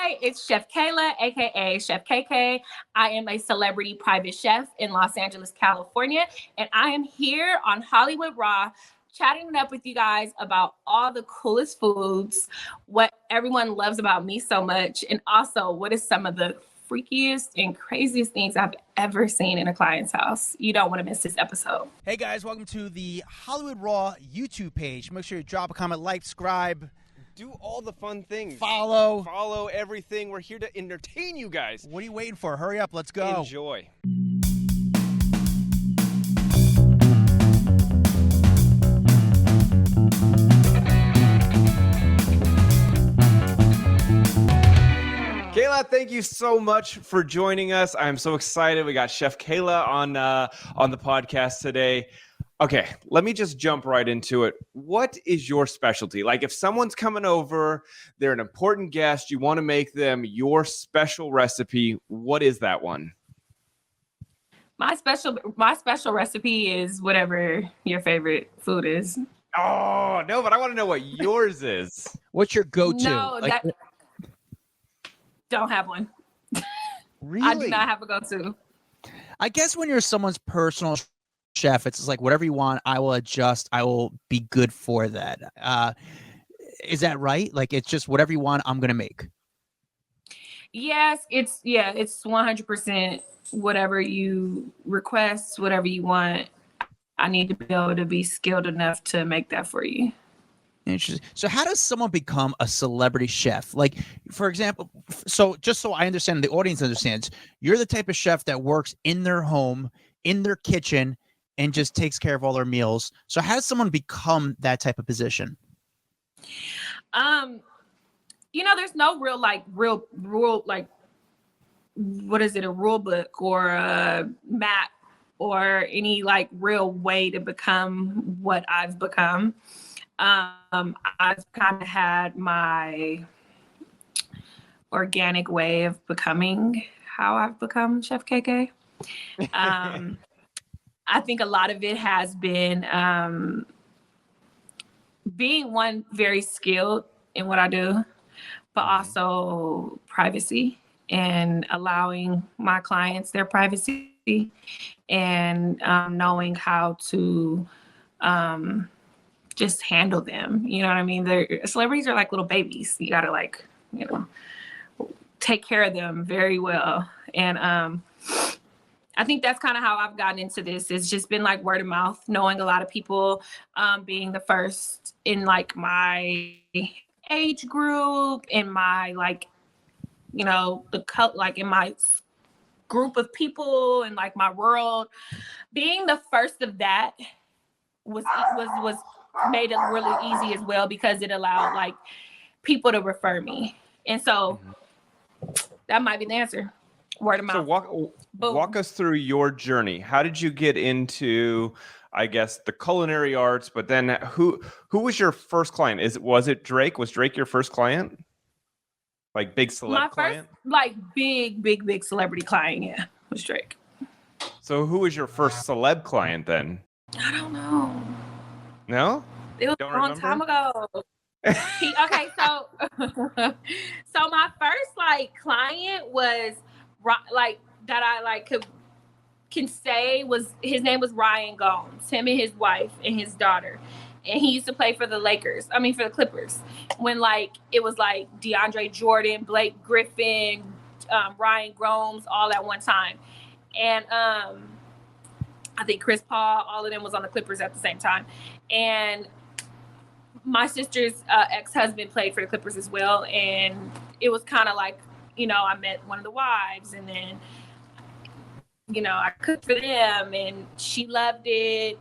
Hi, it's Chef Kayla, aka Chef KK. I am a celebrity private chef in Los Angeles, California, and I am here on Hollywood Raw chatting it up with you guys about all the coolest foods, what everyone loves about me so much, and also what is some of the freakiest and craziest things I've ever seen in a client's house. You don't want to miss this episode. Hey guys, welcome to the Hollywood Raw YouTube page. Make sure you drop a comment, like, subscribe. Do all the fun things. Follow everything. We're here to entertain you guys. What are you waiting for? Hurry up. Let's go. Enjoy. Kayla, thank you so much for joining us. I'm so excited. We got Chef Kayla on the podcast today. Okay, let me just jump right into it. What is your specialty? Like if someone's coming over, they're an important guest, you want to make them your special recipe, what is that one? My special recipe is whatever your favorite food is. Oh, no, but I want to know what yours is. What's your go-to? No, don't have one. Really? I do not have a go-to. I guess when you're someone's personal chef, it's like whatever you want, I will adjust. I will be good for that. Is that right? Like it's just whatever you want, I'm gonna make. Yes, it's 100% whatever you request, whatever you want. I need to be able to be skilled enough to make that for you. Interesting. So how does someone become a celebrity chef? Like, for example, so just so I understand, the audience understands, you're the type of chef that works in their home, in their kitchen, and just takes care of all their meals. So how does someone become that type of position? There's no real rule, like, what is it, a rule book or a map or any like real way to become what I've become. I've kind of had my organic way of becoming how I've become Chef KK. I think a lot of it has been being one, very skilled in what I do, but also privacy and allowing my clients their privacy and knowing how to just handle them. You know what I mean? Celebrities are like little babies. You got to take care of them very well. And I think that's kind of how I've gotten into this. It's just been like word of mouth, knowing a lot of people, being the first in like my age group, in my in my group of people and like my world. Being the first of that was made it really easy as well because it allowed like people to refer me. And so that might be the answer. Word of mouth. So walk us through your journey. How did you get into, I guess, the culinary arts? But then who was your first client? Was it Drake? Was Drake your first client? Like big celeb client? First, like big celebrity client, yeah, was Drake. So who was your first celeb client then? I don't know. No? It was a long time ago. Okay, so my first like client was like that I like can say was, his name was Ryan Gomes, him and his wife and his daughter. And he used to play for the Clippers when like it was like DeAndre Jordan, Blake Griffin, Ryan Gomes all at one time. And I think Chris Paul, all of them was on the Clippers at the same time. And my sister's ex-husband played for the Clippers as well. And it was kind of like, I met one of the wives and then, I cooked for them and she loved it.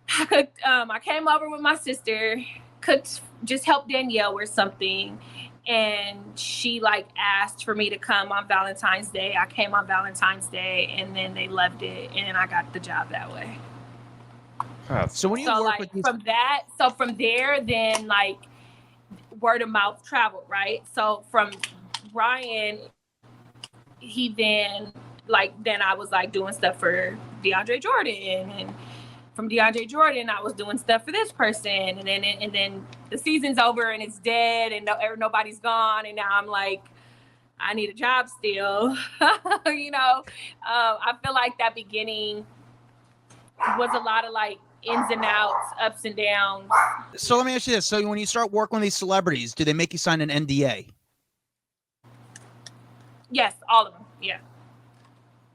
I came over with my sister, cooked, just helped Danielle with something. And she like asked for me to come on Valentine's Day. I came on Valentine's Day and then they loved it. And I got the job that way. So when you work with these... from there, then like word of mouth traveled, right? So from Ryan, then I was like doing stuff for DeAndre Jordan and from DeAndre Jordan, I was doing stuff for this person, and then the season's over and it's dead, and nobody's gone, and now I'm like, I need a job still. You know, I feel like that beginning was a lot of like ins and outs, ups and downs. So let me ask you this: so when you start working with these celebrities, do they make you sign an NDA? Yes, all of them. Yeah.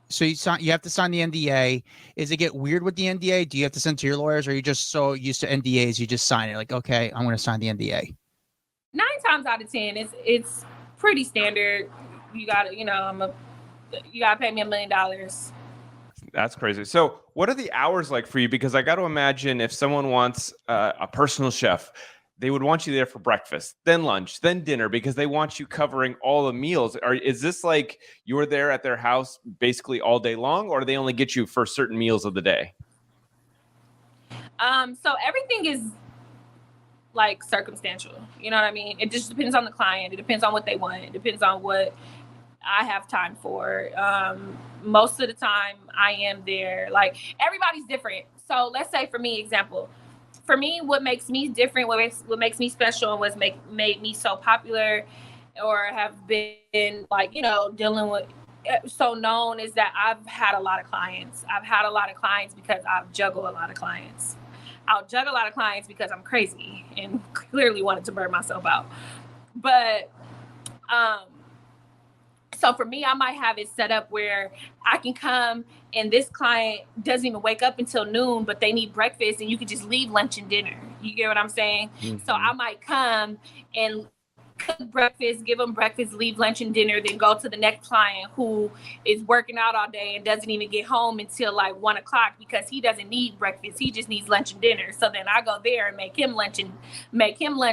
So you have to sign the NDA. Is it get weird with the NDA? Do you have to send it to your lawyers, or are you just so used to NDAs you just sign it? Like, okay, I'm going to sign the NDA. 9 times out of 10, it's pretty standard. You got to, you know, you got to pay me $1 million. That's crazy. So what are the hours like for you? Because I got to imagine if someone wants a personal chef, they would want you there for breakfast, then lunch, then dinner, because they want you covering all the meals. Is this like you're there at their house basically all day long, or do they only get you for certain meals of the day? So everything is like circumstantial. You know what I mean? It just depends on the client. It depends on what they want. It depends on what I have time for. Most of the time I am there. Like, everybody's different. So let's say for me, example, for me, what makes me different, what makes me special, and what's made me so popular or have been like, you know, dealing with so known is that I've had a lot of clients. I've had a lot of clients because I've juggled a lot of clients. I'll juggle a lot of clients because I'm crazy and clearly wanted to burn myself out. But so for me, I might have it set up where I can come and this client doesn't even wake up until noon, but they need breakfast, and you can just leave lunch and dinner. You get what I'm saying? Mm-hmm. So I might come and cook breakfast, give them breakfast, leave lunch and dinner, then go to the next client who is working out all day and doesn't even get home until like 1 o'clock because he doesn't need breakfast. He just needs lunch and dinner. So then I go there and make him lunch,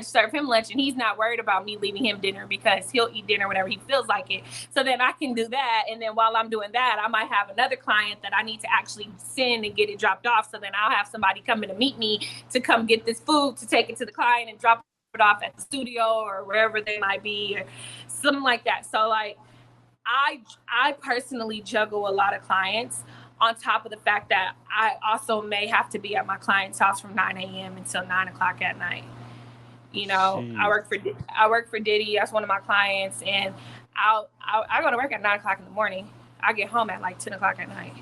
serve him lunch. And he's not worried about me leaving him dinner because he'll eat dinner whenever he feels like it. So then I can do that. And then while I'm doing that, I might have another client that I need to actually send and get it dropped off. So then I'll have somebody coming to meet me to come get this food to take it to the client and drop it off at the studio or wherever they might be or something like that. So like I personally juggle a lot of clients, on top of the fact that I also may have to be at my client's house from 9 a.m. until 9 o'clock at night. You know, jeez. I work for Diddy. That's one of my clients, and I go to work at 9 o'clock in the morning. I get home at like 10 o'clock at night.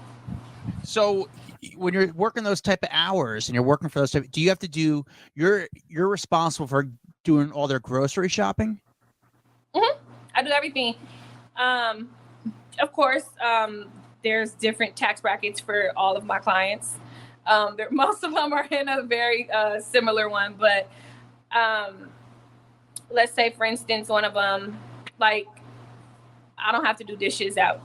So when you're working those type of hours and you're working for those type, do you have to do, you're responsible for doing all their grocery shopping? Mm-hmm. I do everything. Of course, there's different tax brackets for all of my clients. Most of them are in a very similar one, but let's say, for instance, one of them, like, I don't have to do dishes at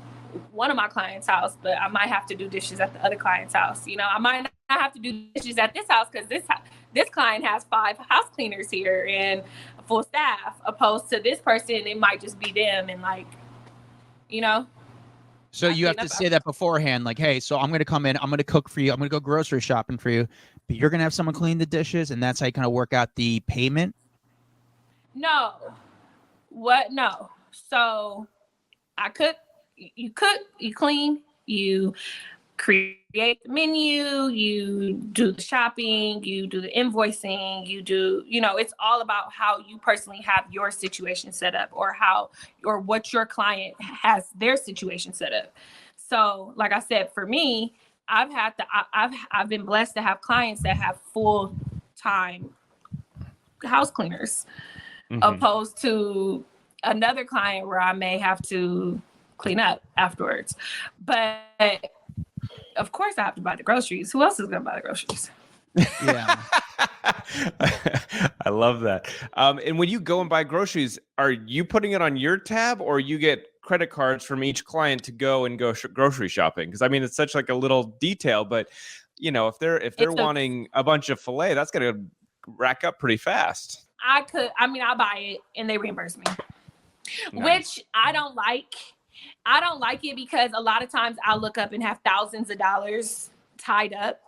one of my clients' house, but I might have to do dishes at the other client's house. You know, I might not have to do dishes at this house because this client has 5 house cleaners here and a full staff, opposed to this person, it might just be them, and like, you know. So you have to say that beforehand, like, hey, so I'm going to come in, I'm going to cook for you, I'm going to go grocery shopping for you, but you're going to have someone clean the dishes, and that's how you kind of work out the payment? No. What? No. So I cook, you clean, you create the menu, you do the shopping, you do the invoicing, you do, you know, it's all about how you personally have your situation set up, or what your client has their situation set up. So like I said, for me, I've been blessed to have clients that have full-time house cleaners, mm-hmm. opposed to another client where I may have to clean up afterwards. But of course I have to buy the groceries. Who else is going to buy the groceries? Yeah. I love that. And when you go and buy groceries, are you putting it on your tab, or you get credit cards from each client to go and go grocery shopping? Because I mean, it's such like a little detail, but you know, if they're wanting a bunch of filet, that's going to rack up pretty fast. I'll buy it and they reimburse me, nice. Which I don't like. I don't like it because a lot of times I'll look up and have thousands of dollars tied up.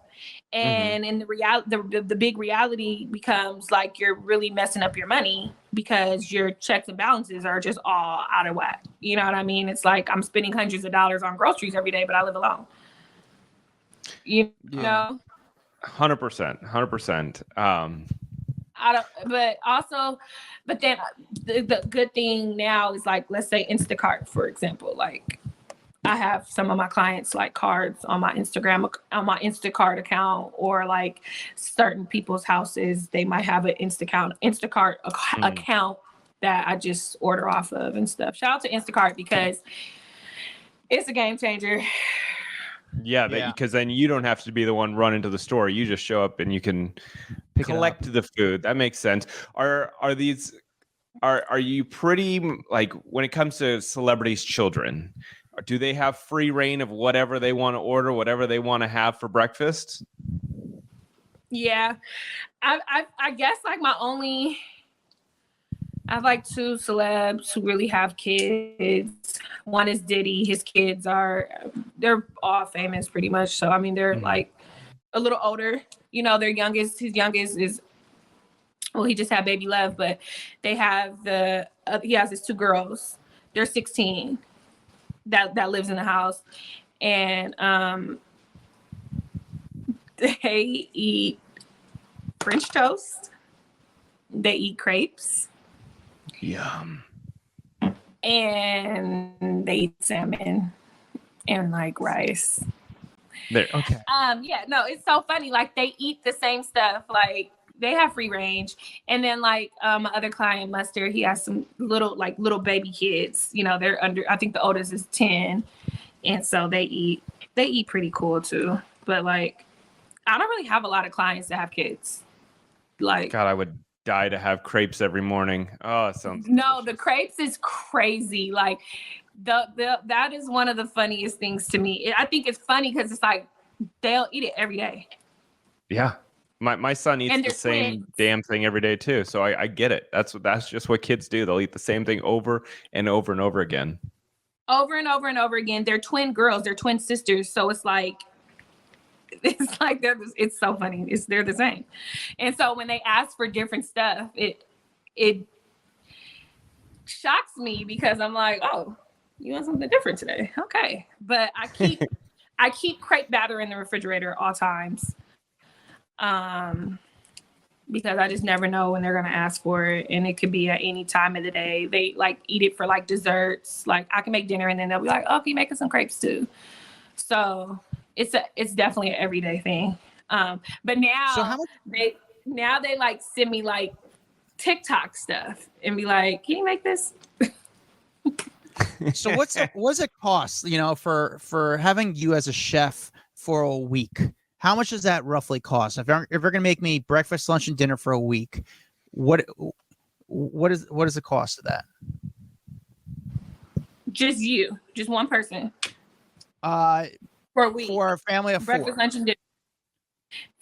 And mm-hmm. in the big reality becomes like you're really messing up your money because your checks and balances are just all out of whack. You know what I mean? It's like I'm spending hundreds of dollars on groceries every day, but I live alone. You know? 100%, 100%. But then the good thing now is like, let's say Instacart, for example. Like, I have some of my clients like cards on my Instacart account, or like certain people's houses, they might have an Instacart account that I just order off of and stuff. Shout out to Instacart because it's a game changer. Yeah, because then you don't have to be the one running to the store. You just show up and you can collect the food. That makes sense. Are you pretty, like, when it comes to celebrities' children, do they have free reign of whatever they want to order, whatever they want to have for breakfast? Yeah, I guess like I have like two celebs who really have kids. One is Diddy. His kids they're all famous pretty much. So, I mean, they're like a little older. You know, his youngest is, well, he just had baby Love, but they have he has his two girls. They're 16 that lives in the house. And they eat French toast. They eat crepes. Yum. And they eat salmon and like rice. There. Okay. Yeah, no, it's so funny. Like, they eat the same stuff. Like, they have free range. And then like my other client, Mustard, he has some little baby kids. You know, they're under, I think the oldest is 10. And so they eat pretty cool too. But like, I don't really have a lot of clients that have kids. Like, God, I would die to have crepes every morning. Oh, it sounds delicious. The crepes is crazy. Like, that is one of the funniest things to me. I think it's funny because it's like they'll eat it every day. Yeah, my son eats the same damn thing every day too. So I get it. That's just what kids do. They'll eat the same thing over and over and over again. Over and over and over again. They're twin girls. They're twin sisters. So it's like it's so funny. They're the same. And so when they ask for different stuff, it shocks me because I'm like, oh, you want something different today? Okay. But I keep crepe batter in the refrigerator at all times. Because I just never know when they're gonna ask for it, and it could be at any time of the day. They like eat it for like desserts. Like, I can make dinner and then they'll be like, oh, can you make us some crepes too? So it's definitely an everyday thing. But now they like send me like TikTok stuff and be like, can you make this? So what's it cost, you know, for having you as a chef for a week? How much does that roughly cost? If you're gonna make me breakfast, lunch, and dinner for a week, what is the cost of that? Just one person. For a week. For a family of breakfast, 4. Lunch, and dinner.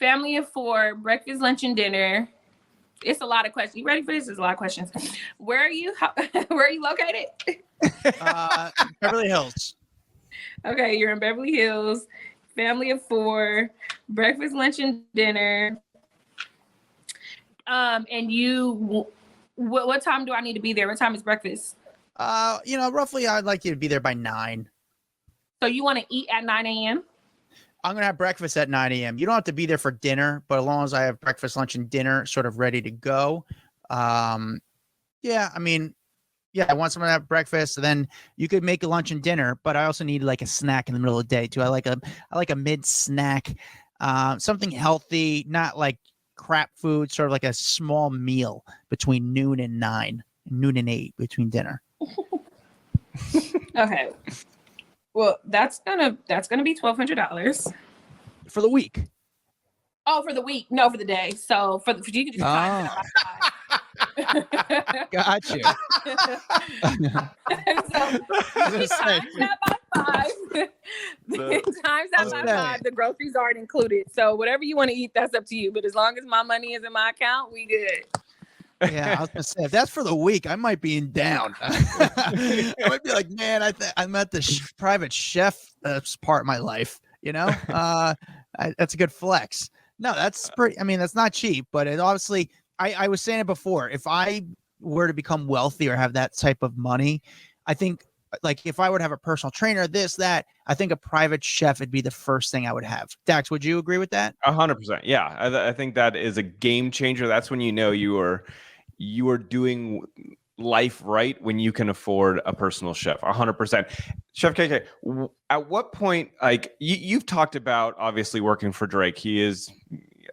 Family of 4, breakfast, lunch, and dinner. It's a lot of questions. You ready for this? There's a lot of questions. Where are you? Where are you located? Beverly Hills. Okay, you're in Beverly Hills. Family of 4, breakfast, lunch, and dinner. And you, what time do I need to be there? What time is breakfast? Roughly, I'd like you to be there by 9. So you want to eat at 9 a.m.? I'm going to have breakfast at 9 a.m. You don't have to be there for dinner, but as long as I have breakfast, lunch, and dinner sort of ready to go. I want someone to have breakfast, and then you could make a lunch and dinner, but I also need like a snack in the middle of the day too. I like a mid snack, something healthy, not like crap food, sort of like a small meal between noon and 8 between dinner. Okay. Well, that's gonna be $1,200 for the week. Oh, for the week? No, for the day. So you can just times it by 5. Got you. Times that by 5. The groceries aren't included. So whatever you want to eat, that's up to you. But as long as my money is in my account, we good. Yeah, I was gonna say, if that's for the week, I might be in down. I might be like, man, I'm at the private chef part of my life. You know, that's a good flex. No, that's pretty. I mean, that's not cheap, but it obviously. I was saying it before. If I were to become wealthy or have that type of money, I think like if I would have a personal trainer, this, that, I think a private chef would be the first thing I would have. Dax, would you agree with that? 100%. Yeah. I think that is a game changer. That's when you know you are doing life right, when you can afford a personal chef. 100%. Chef KK, at what point, like you've talked about obviously working for Drake. He is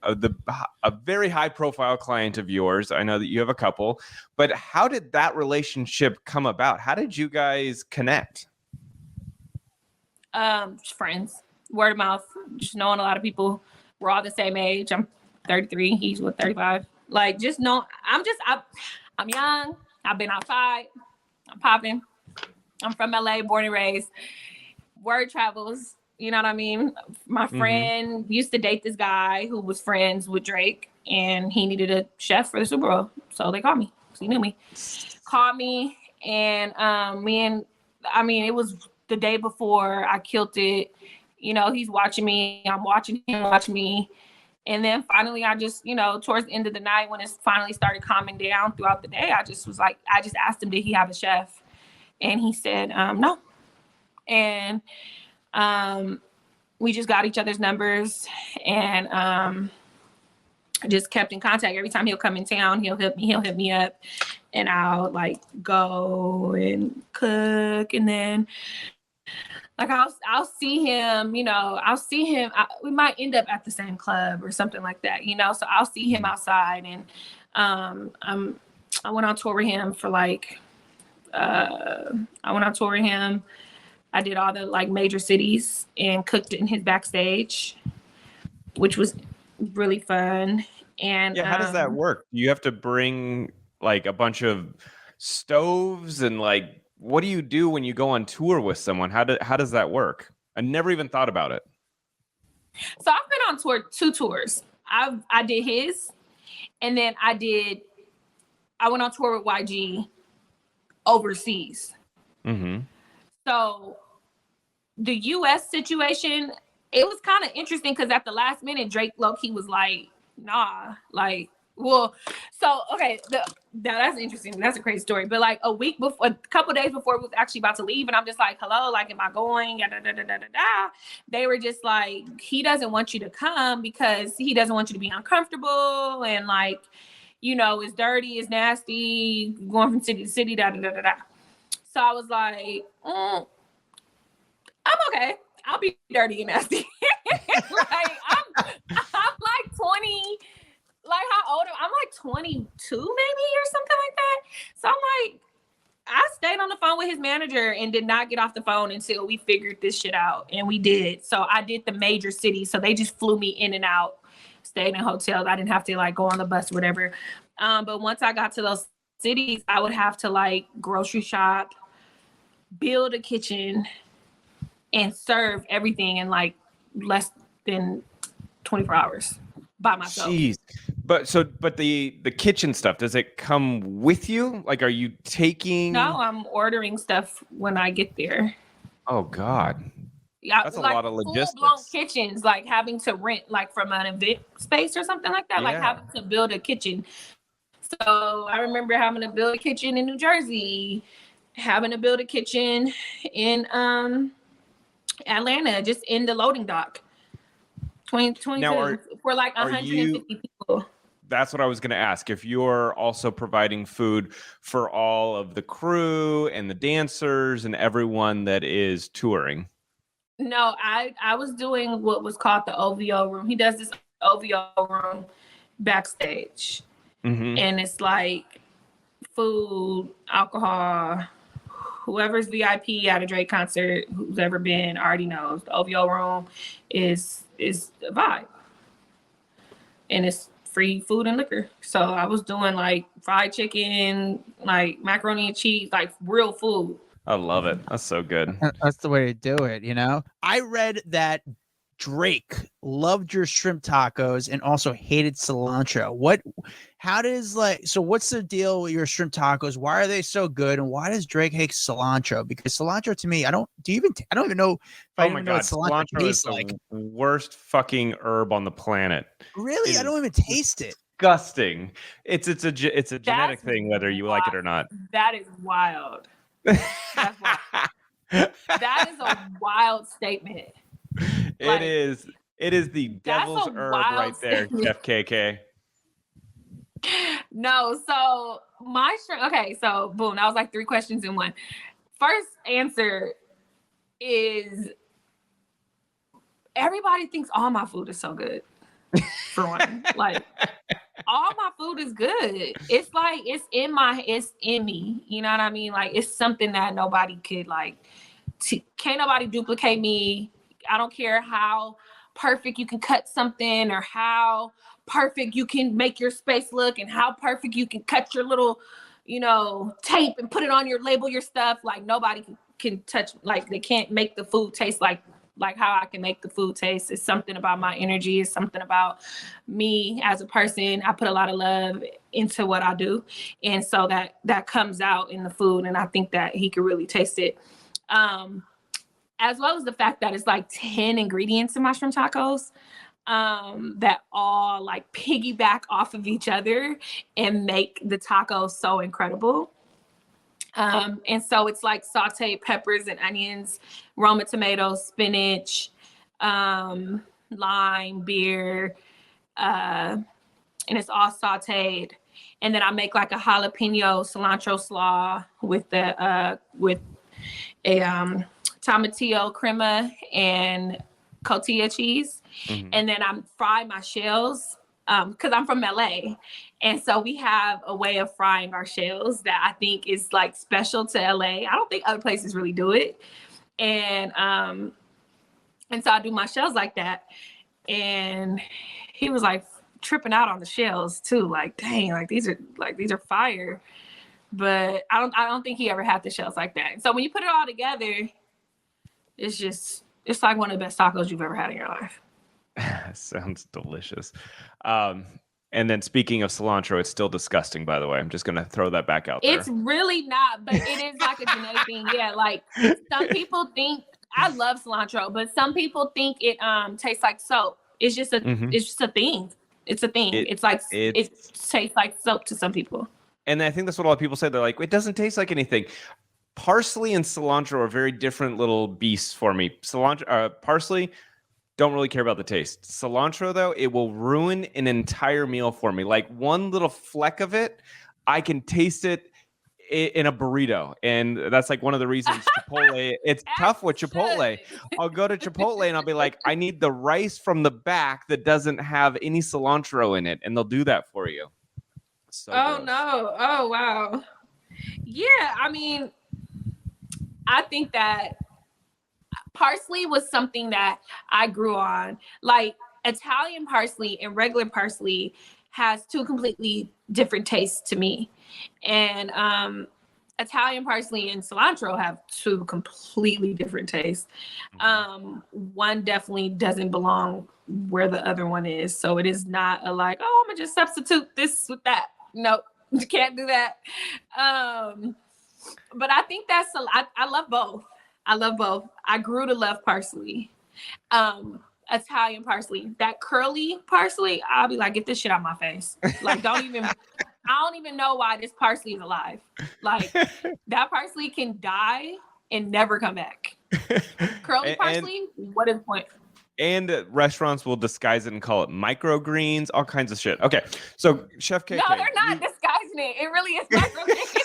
a very high profile client of yours. I know that you have a couple, but how did that relationship come about? How did you guys connect? Friends, word of mouth, just knowing a lot of people. We're all the same age. I'm 33. He's 35. Like, just know I'm young. I've been outside. I'm popping. I'm from LA, born and raised. Word travels. You know what I mean? My friend used to date this guy who was friends with Drake, and he needed a chef for the Super Bowl. So they called me. So he knew me. Called me, and it was the day before I killed it. You know, he's watching me. I'm watching him watch me. And then finally, I just, towards the end of the night, when it finally started calming down throughout the day, I just asked him, did he have a chef? And he said, no. And we just got each other's numbers, and just kept in contact. Every time he'll come in town, he'll hit me up, and I'll like go and cook. And then like I'll see him, we might end up at the same club or something like that, so I'll see him outside. And I went on tour with him for I did all the like major cities and cooked in his backstage, which was really fun. And how does that work? You have to bring like a bunch of stoves, and like, what do you do when you go on tour with someone? How does that work? I never even thought about it. So I've been on two tours. I did his, and then I went on tour with YG overseas. Mm-hmm. So the U.S. situation, it was kind of interesting because at the last minute, Drake low-key was like, nah, like, well, so, okay, that's interesting. That's a crazy story. But like a couple days before we was actually about to leave, and I'm just like, hello, like, am I going? They were just like, he doesn't want you to come because he doesn't want you to be uncomfortable, and like, it's dirty, it's nasty, going from city to city, So I was like, I'm okay. I'll be dirty and nasty. Like, I'm like 20. Like, how old am I? I'm like 22 maybe or something like that. So I'm like, I stayed on the phone with his manager and did not get off the phone until we figured this shit out. And we did. So I did the major cities. So they just flew me in and out, stayed in hotels. I didn't have to like go on the bus or whatever. But once I got to those cities, I would have to like grocery shop, build a kitchen, and serve everything in like less than 24 hours by myself. Jeez. But the kitchen stuff, does it come with you? Like, are you taking? No, I'm ordering stuff when I get there. Oh God. Yeah, that's like a lot of logistics. Full-blown kitchens, like having to rent like from an event space or something like that, like having to build a kitchen. So I remember having to build a kitchen in New Jersey, having to build a kitchen in Atlanta, just in the loading dock. 2022 for like 150 people. That's what I was going to ask. If you're also providing food for all of the crew and the dancers and everyone that is touring. No, I was doing what was called the OVO room. He does this OVO room backstage. Mm-hmm. And it's like food, alcohol. Whoever's VIP at a Drake concert, who's ever been, already knows the OVO room is a vibe. And it's free food and liquor. So I was doing like fried chicken, like macaroni and cheese, like real food. I love it. That's so good. That's the way to do it, I read that Drake loved your shrimp tacos and also hated cilantro. What's the deal with your shrimp tacos? Why are they so good? And why does Drake hate cilantro? Because cilantro to me, I don't even know if I even know what cilantro tastes like. Worst fucking herb on the planet. Really? I don't even taste it. Disgusting. It's a genetic thing, whether you like it or not. That is wild. That's wild. That is a wild statement. It is. It is the devil's herb right there, Chef KK. No, so my shrimp. Okay, so boom, that was like 3 questions in one. First answer is everybody thinks all my food is so good. For one, like all my food is good. It's like it's in me. You know what I mean? Like it's something that nobody could can't nobody duplicate me. I don't care how perfect you can cut something or how perfect you can make your space look and how perfect you can cut your little, tape and put it on your label, your stuff. Like nobody can touch, like they can't make the food taste like how I can make the food taste. It's something about my energy. It's something about me as a person. I put a lot of love into what I do. And so that comes out in the food. And I think that he could really taste it. As well as the fact that it's like 10 ingredients in my shrimp tacos that all like piggyback off of each other and make the tacos so incredible. And so it's like sauteed peppers and onions, Roma tomatoes, spinach, lime, beer, and it's all sauteed. And then I make like a jalapeno cilantro slaw with a tomatillo crema and cotija cheese. Mm-hmm. And then I fry my shells because I'm from LA. And so we have a way of frying our shells that I think is like special to LA. I don't think other places really do it. And so I do my shells like that. And he was like tripping out on the shells too. Like, dang, these are fire. But I don't think he ever had the shells like that. So when you put it all together, it's like one of the best tacos you've ever had in your life. Sounds delicious. And then speaking of cilantro, it's still disgusting, by the way. I'm just going to throw that back out there. It's really not, but it is like a genetic thing. Yeah, like some people think, I love cilantro, but some people think it tastes like soap. It's just a thing. It's a thing. It tastes like soap to some people. And I think that's what a lot of people say. They're like, it doesn't taste like anything. Parsley and cilantro are very different little beasts for me. Parsley, don't really care about the taste. Cilantro, though, it will ruin an entire meal for me. Like one little fleck of it, I can taste it in a burrito. And that's like one of the reasons Chipotle, it's tough with Chipotle. I'll go to Chipotle and I'll be like, I need the rice from the back that doesn't have any cilantro in it. And they'll do that for you. So gross. No. Oh, wow. Yeah, I mean, I think that parsley was something that I grew on. Like Italian parsley and regular parsley has 2 completely different tastes to me. And Italian parsley and cilantro have 2 completely different tastes. One definitely doesn't belong where the other one is. So it is not I'm gonna just substitute this with that. Nope, you can't do that. But I think I love both. I grew to love parsley. Italian parsley, that curly parsley, I'll be like, get this shit out of my face. Like, I don't even know why this parsley is alive. Like, that parsley can die and never come back. Curly parsley, what is the point? And restaurants will disguise it and call it microgreens, all kinds of shit. Okay, so Chef KK. No, they're not disguising it. It really is microgreens.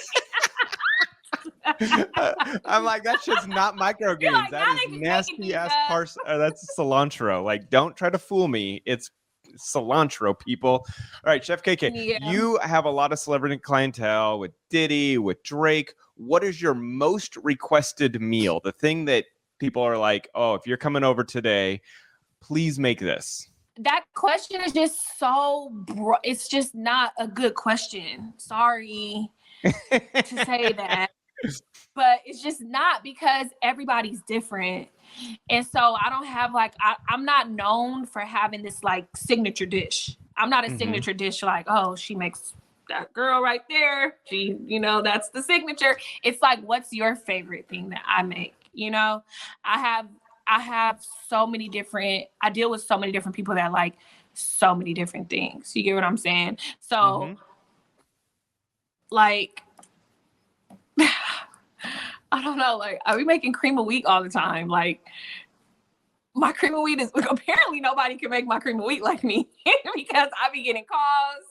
I'm like, that shit's not microgreens. Like, that is nasty ass parsley. That's cilantro. Like, don't try to fool me. It's cilantro, people. All right, Chef KK, You have a lot of celebrity clientele with Diddy, with Drake. What is your most requested meal? The thing that people are like, oh, if you're coming over today, please make this. That question is just it's just not a good question. Sorry to say that. But it's just not, because everybody's different. And so I don't have I'm not known for having this like signature dish. I'm not a signature dish like, oh, she makes that girl right there. She, that's the signature. It's like, what's your favorite thing that I make? I have so many different, I deal with so many different people that like so many different things. You get what I'm saying? So like, I don't know. Like, are we making cream of wheat all the time? Like, my cream of wheat is apparently nobody can make my cream of wheat like me because I be getting calls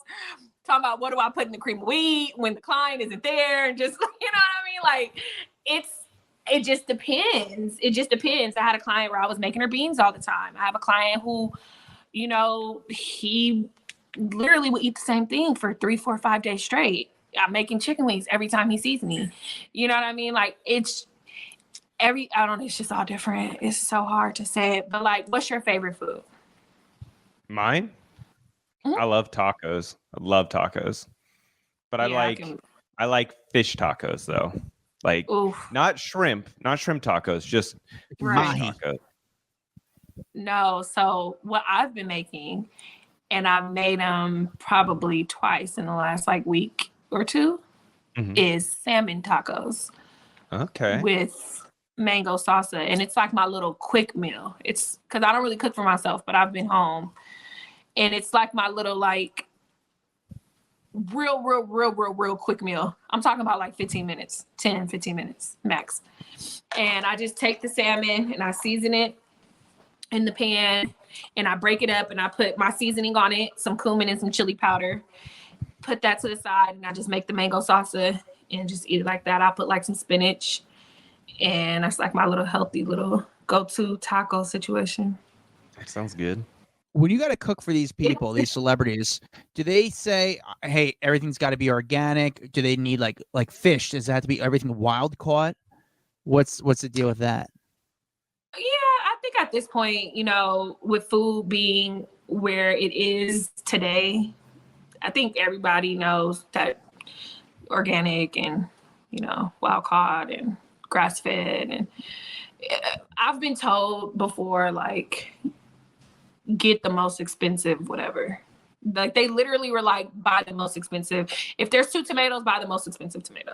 talking about what do I put in the cream of wheat when the client isn't there, and just, you know what I mean? Like, it just depends. It just depends. I had a client where I was making her beans all the time. I have a client who, you know, he literally would eat the same thing for 3, 4, 5 days straight. I'm making chicken wings every time he sees me. You know what I mean? Like, it's I don't know, it's just all different. It's so hard to say it. But like, what's your favorite food? Mine? Mhm. I love tacos. I love tacos. But Yeah, I like fish tacos though. Like oof. not shrimp tacos, just fish Right. tacos. No, so what I've been making, and I've made them probably twice in the last like week or two, is salmon tacos. Okay. With mango salsa, and it's like my little quick meal. It's because I don't really cook for myself, but I've been home, and it's like my little like real quick meal. I'm talking about like 15 minutes, 10, 15 minutes max. And I just take the salmon and I season it in the pan, and I break it up, and I put my seasoning on it, some cumin and some chili powder. Put that to the side, and I just make the mango salsa and just eat it like that. I put like some spinach, and that's like my little healthy little go-to taco situation. That sounds good. When you got to cook for these people, these celebrities, do they say, "Hey, everything's got to be organic"? Do they need like fish? Does it have to be everything wild caught? What's the deal with that? Yeah, I think at this point, you know, with food being where it is today, I think everybody knows that organic and, you know, wild caught and grass fed. And I've been told before, like, get the most expensive whatever. Like, they literally were like, buy the most expensive. If there's 2 tomatoes, buy the most expensive tomato.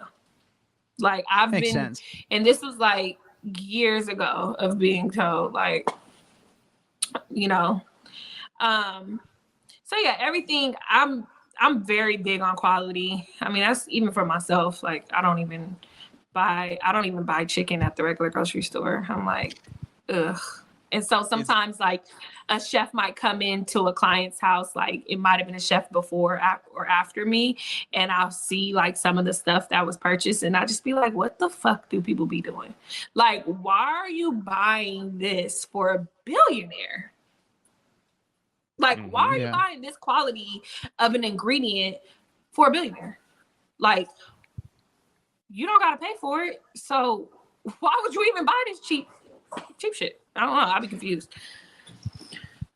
Like, Makes sense. And this was like years ago of being told, like, you know. So yeah, everything, I'm very big on quality. I mean, that's even for myself. Like, I don't even buy chicken at the regular grocery store. I'm like, ugh. And so sometimes like a chef might come into a client's house, like it might have been a chef before or after me, and I'll see like some of the stuff that was purchased, and I just be like, what the fuck do people be doing? Like, why are you buying this for a billionaire? Like, why are you buying this quality of an ingredient for a billionaire? Like, you don't got to pay for it. So why would you even buy this cheap shit? I don't know. I'd be confused.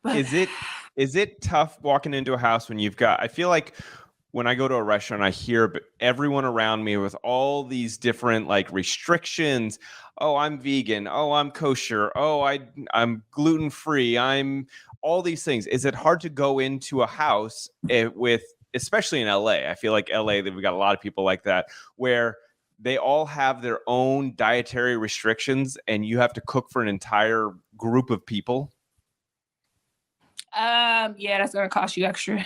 But is it tough walking into a house when you've got, I feel like when I go to a restaurant, I hear everyone around me with all these different like restrictions. Oh, I'm vegan. Oh, I'm kosher. Oh, I'm gluten-free. I'm all these things. Is it hard to go into a house with, especially in LA? I feel like LA, we've got a lot of people like that, where they all have their own dietary restrictions and you have to cook for an entire group of people. Yeah, that's going to cost you extra.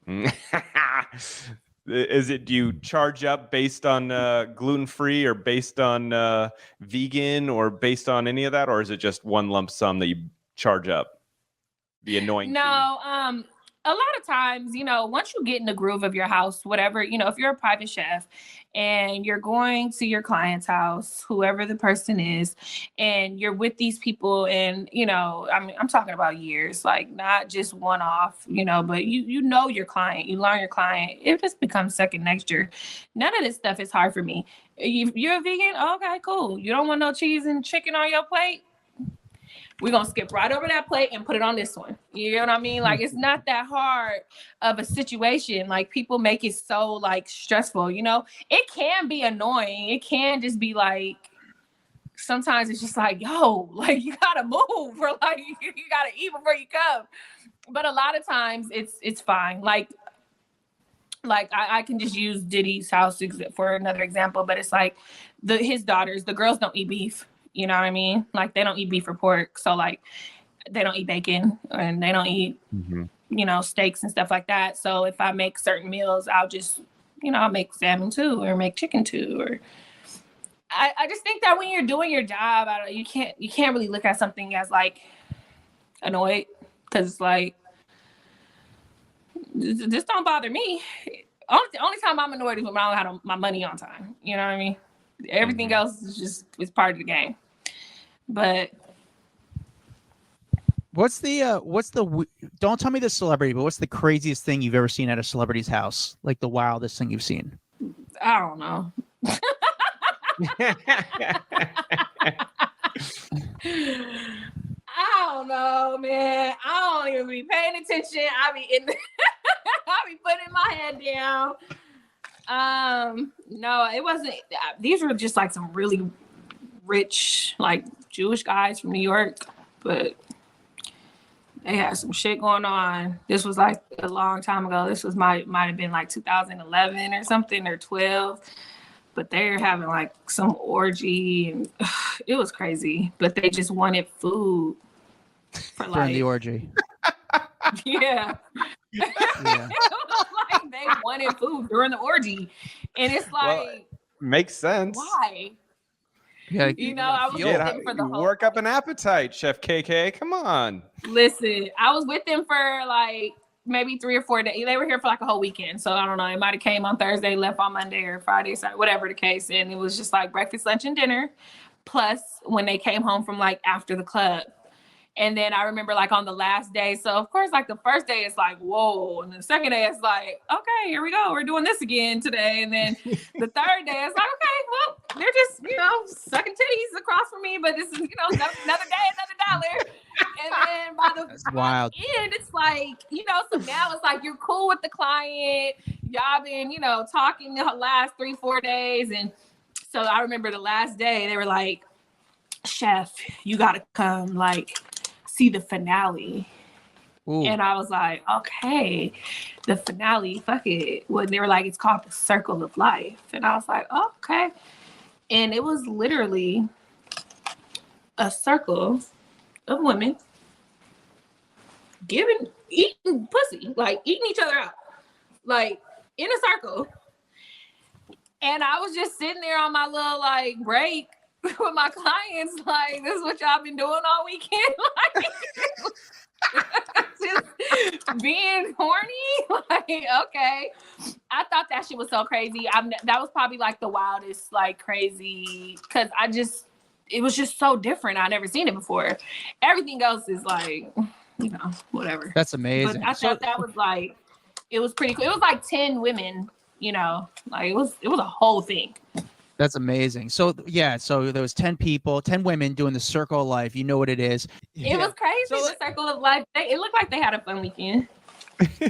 Do you charge up based on gluten-free or based on vegan or based on any of that? Or is it just one lump sum that you charge up? The annoying fee? A lot of times, you know, once you get in the groove of your house, whatever, you know, if you're a private chef and you're going to your client's house, whoever the person is, and you're with these people, and, you know, I mean, I'm talking about years, like not just one off, you know, but you know your client, you learn your client. It just becomes second nature. None of this stuff is hard for me. You're a vegan? Okay, cool. You don't want no cheese and chicken on your plate? We're going to skip right over that plate and put it on this one. You know what I mean? Like, it's not that hard of a situation. Like, people make it so, like, stressful, you know? It can be annoying. It can just be, like, sometimes it's just like, yo, like, you got to move, or, like, you got to eat before you come. But a lot of times, it's fine. Like I can just use Diddy's house for another example, but it's like his daughters, the girls don't eat beef. You know what I mean? Like, they don't eat beef or pork. So, like, they don't eat bacon, and they don't eat, you know, steaks and stuff like that. So if I make certain meals, I'll just, you know, I'll make salmon too, or make chicken too. Or I just think that when you're doing your job, you can't really look at something as like annoyed, because it's like, this don't bother me. Only time I'm annoyed is when I don't have my money on time. You know what I mean? Everything else is part of the game. But what's the don't tell me the celebrity, but what's the craziest thing you've ever seen at a celebrity's house? Like the wildest thing you've seen? I don't know. I don't know, man. I don't even be paying attention. I be putting my head down. No, it wasn't. These were just like some really rich, like Jewish guys from New York, but they had some shit going on. This was like a long time ago. This was might have been like 2011 or something, or 12. But they're having like some orgy, and it was crazy. But they just wanted food for like the orgy. Yeah. It was like they wanted food during the orgy, and it's like, well, makes sense. Why? Yeah, I was with them for the whole. Work up an appetite, Chef KK. Come on. Listen, I was with them for like maybe 3 or 4 days. They were here for like a whole weekend. So I don't know. It might have came on Thursday, left on Monday or Friday, Saturday, whatever the case. And it was just like breakfast, lunch, and dinner. Plus when they came home from like after the club. And then I remember like on the last day. So of course, like the first day it's like, whoa. And the second day it's like, okay, here we go. We're doing this again today. And then the third day it's like, okay, well, they're just, sucking titties across from me. But this is, another day, another $1. And then by the end, it's like, so now it's like you're cool with the client. Y'all been, talking the last 3-4 days. And so I remember the last day they were like, Chef, you got to come like see the finale. Ooh. And I was like, okay, the finale, fuck it. Well, they were like, it's called The Circle of Life. And I was like, oh, okay. And it was literally a circle of women eating pussy, like eating each other out, like in a circle. And I was just sitting there on my little like break with my clients, like, this is what y'all been doing all weekend, like just being horny, like, okay. I thought that shit was so crazy. That was probably like the wildest, like crazy, because it was just so different. I'd never seen it before. Everything else is like, whatever. That's amazing. But I thought that was like, it was pretty cool. It was like 10 women, like it was a whole thing. That's amazing. So there was 10 people, 10 women doing the Circle of Life. You know what it is. It was crazy. The Circle of Life. It looked like they had a fun weekend.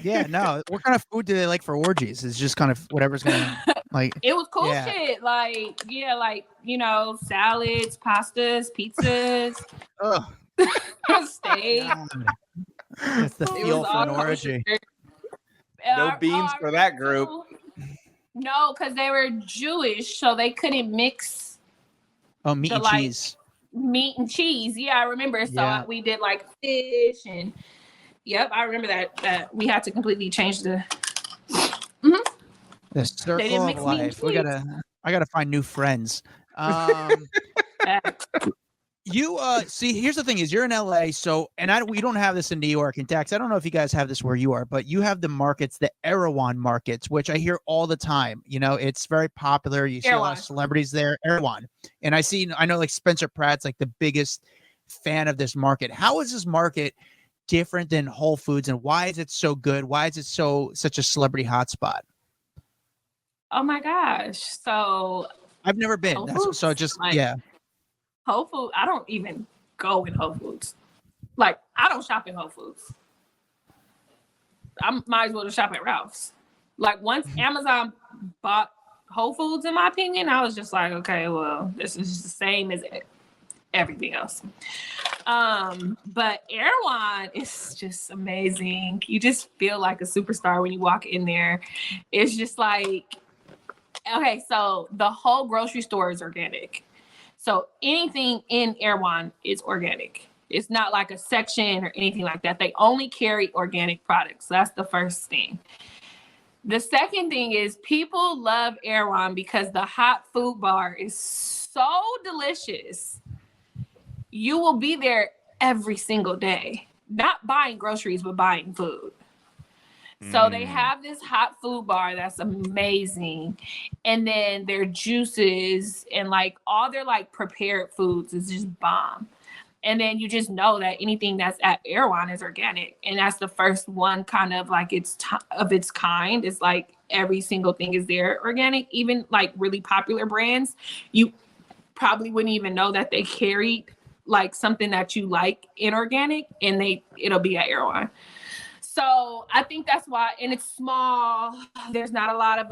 Yeah, no. What kind of food do they like for orgies? It's just kind of whatever's going to like. It was cool shit. Like, salads, pastas, pizzas. Steak. That's the feel for an orgy. No beans for that group. No, because they were Jewish, so they couldn't mix. Oh, meat and cheese. Meat and cheese. Yeah, I remember. So we did like fish and. Yep, I remember that we had to completely change the. The Circle of Life. I gotta find new friends. You see, here's the thing: is you're in LA, so we don't have this in New York and Dax. I don't know if you guys have this where you are, but you have the markets, the Erewhon markets, which I hear all the time. It's very popular. You see a lot of celebrities there, Erewhon, and I know like Spencer Pratt's like the biggest fan of this market. How is this market different than Whole Foods, and why is it so good? Why is it such a celebrity hotspot? Oh my gosh! So I've never been. Whole Foods, I don't even go in Whole Foods. Like, I don't shop in Whole Foods. I might as well just shop at Ralph's. Like, once Amazon bought Whole Foods, in my opinion, I was just like, okay, well, this is the same as everything else. But Erewhon is just amazing. You just feel like a superstar when you walk in there. It's just like, okay, so the whole grocery store is organic. So anything in Erewhon is organic. It's not like a section or anything like that. They only carry organic products. So that's the first thing. The second thing is people love Erewhon because the hot food bar is so delicious. You will be there every single day, not buying groceries, but buying food. So they have this hot food bar that's amazing. And then their juices and like all their like prepared foods is just bomb. And then you just know that anything that's at Erewhon is organic. And that's the first one kind of like of its kind. It's like every single thing is there organic. Even like really popular brands, you probably wouldn't even know that they carried like something that you like inorganic, and it'll be at Erewhon. So I think that's why, and it's small. There's not a lot of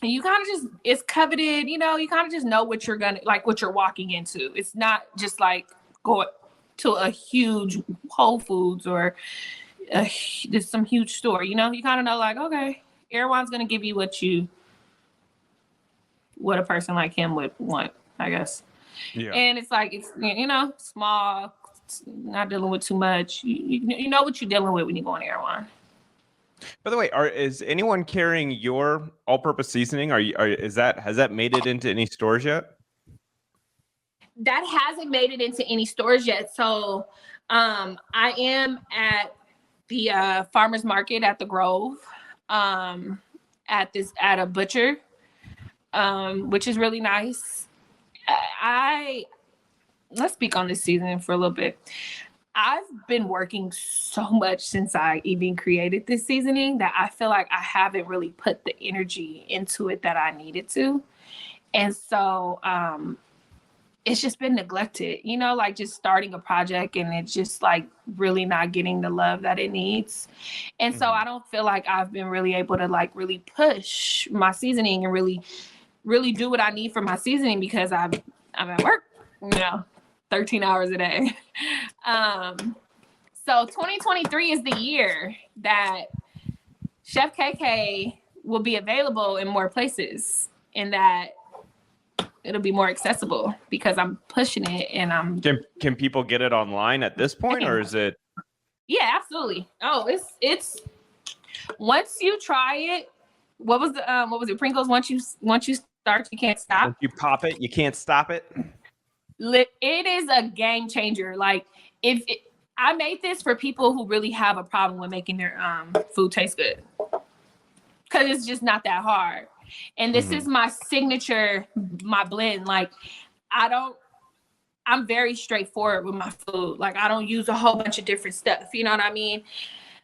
you kind of just, it's coveted, you kind of just know what you're what you're walking into. It's not just like going to a huge Whole Foods or there's some huge store, you kind of know like, okay, Erewhon's going to give you what a person like him would want, I guess. Yeah. And it's like, it's, small, not dealing with too much. You know what you're dealing with when you go on Erewhon. By the way, is anyone carrying your all-purpose seasoning? Has that made it into any stores yet? That hasn't made it into any stores yet. So I am at the farmers market at the Grove, at a butcher, which is really nice. Let's speak on this seasoning for a little bit. I've been working so much since I even created this seasoning that I feel like I haven't really put the energy into it that I needed to. And so it's just been neglected, like just starting a project and it's just like really not getting the love that it needs. And so I don't feel like I've been really able to like really push my seasoning and really, really do what I need for my seasoning because I'm at work, 13 hours a day. So 2023 is the year that Chef KK will be available in more places and that it'll be more accessible because I'm pushing it and I'm... Can people get it online at this point or is it... Yeah, absolutely. Oh, it's once you try it, what was it? Pringles, once you start, you can't stop. Once you pop it, you can't stop it. It is a game changer. Like I made this for people who really have a problem with making their food taste good, because it's just not that hard. And this is my signature, my blend. Like I'm very straightforward with my food. Like I don't use a whole bunch of different stuff. You know what I mean?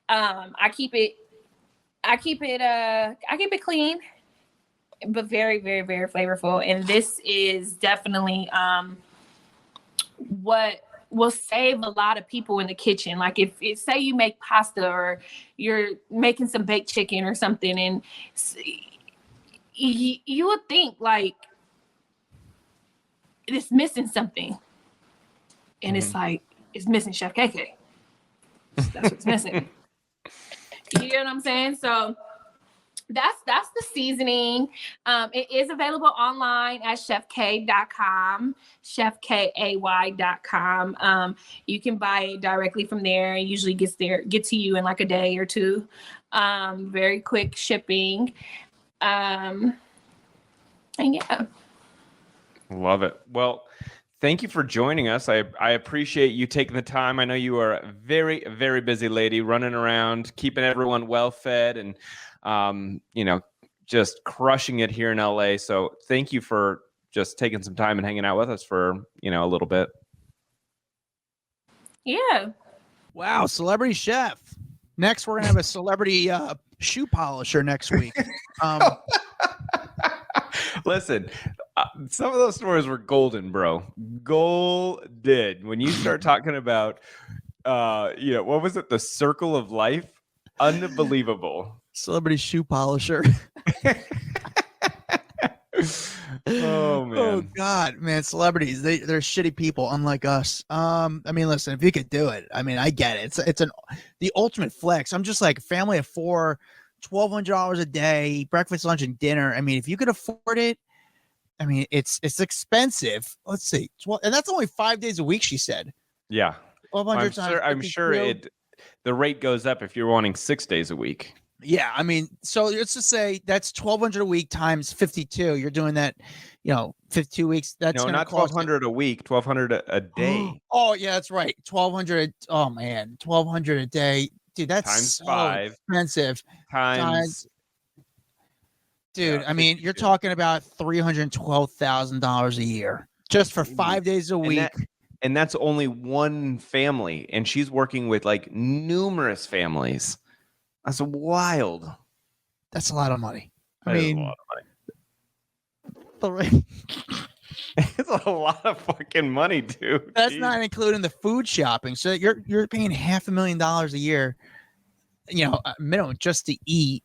I keep it clean, but very, very, very flavorful. And this is definitely what will save a lot of people in the kitchen. Like if say you make pasta or you're making some baked chicken or something, and you would think like it's missing something, and it's like it's missing Chef KK. That's what's missing. You know what I'm saying? So that's the seasoning. It is available online at chefk.com, chefkay.com. You can buy it directly from there. It usually get to you in like a day or two. Very quick shipping. And yeah. Love it. Well, thank you for joining us. I appreciate you taking the time. I know you are a very, very busy lady running around, keeping everyone well fed and just crushing it here in LA. So thank you for just taking some time and hanging out with us for, a little bit. Yeah. Wow. Celebrity chef. Next, we're going to have a celebrity shoe polisher next week. Listen, some of those stories were golden, bro. Golden. When you start talking about, what was it? The circle of life. Unbelievable. Celebrity shoe polisher. Oh man. Oh God, man. Celebrities, they're shitty people, unlike us. Listen, if you could do it, I get it. It's the ultimate flex. I'm just like family of four, $1,200 a day, breakfast, lunch, and dinner. If you could afford it, it's expensive. Let's see. And that's only 5 days a week, she said. Yeah. 1,200 times. I'm sure the rate goes up if you're wanting 6 days a week. Yeah, I mean, so let's just say that's 1,200 a week times 52. You're doing that, 52 weeks. That's No, gonna not cost 1,200 a week, 1,200 a day. Oh, yeah, that's right. 1,200. Oh man, 1,200 a day, dude. That's Times so 5 expensive. times. Dude, Yeah, I mean, you're 52. talking about $312,000 a year just for 5 days a week. And that's only one family, and she's working with like numerous families. That's wild. That's a lot of money. I That is mean, a lot of money. It's a lot of fucking money, dude. That's Jeez. not including the food shopping. So you're paying $500,000 a year, minimum just to eat.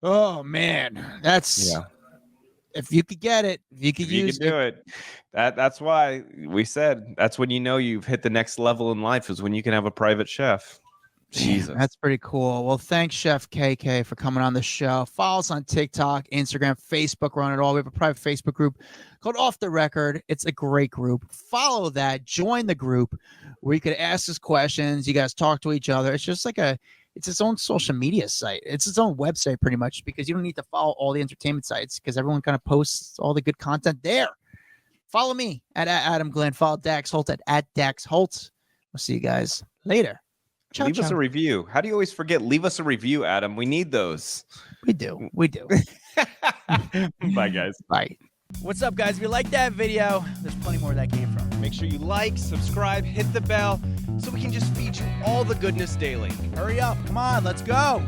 Oh man, that's if you could get it, if you could use do it. That's why we said that's when you know you've hit the next level in life is when you can have a private chef. Jesus. That's pretty cool. Well, thanks, Chef KK, for coming on the show. Follow us on TikTok, Instagram, Facebook. We're on it all. We have a private Facebook group called Off the Record. It's a great group. Follow that. Join the group where you could ask us questions. You guys talk to each other. It's just like it's its own social media site. It's its own website pretty much because you don't need to follow all the entertainment sites because everyone kind of posts all the good content there. Follow me at Adam Glyn. Follow Dax Holt at Dax Holt. We'll see you guys later. Ciao, leave ciao. us a review. How do you always forget? Leave us a review, Adam. We need those. We do. Bye, guys. Bye. What's up, guys? If you like that video, there's plenty more where that came from. Make sure you like, subscribe, hit the bell so we can just feed you all the goodness daily. Hurry up. Come on. Let's go.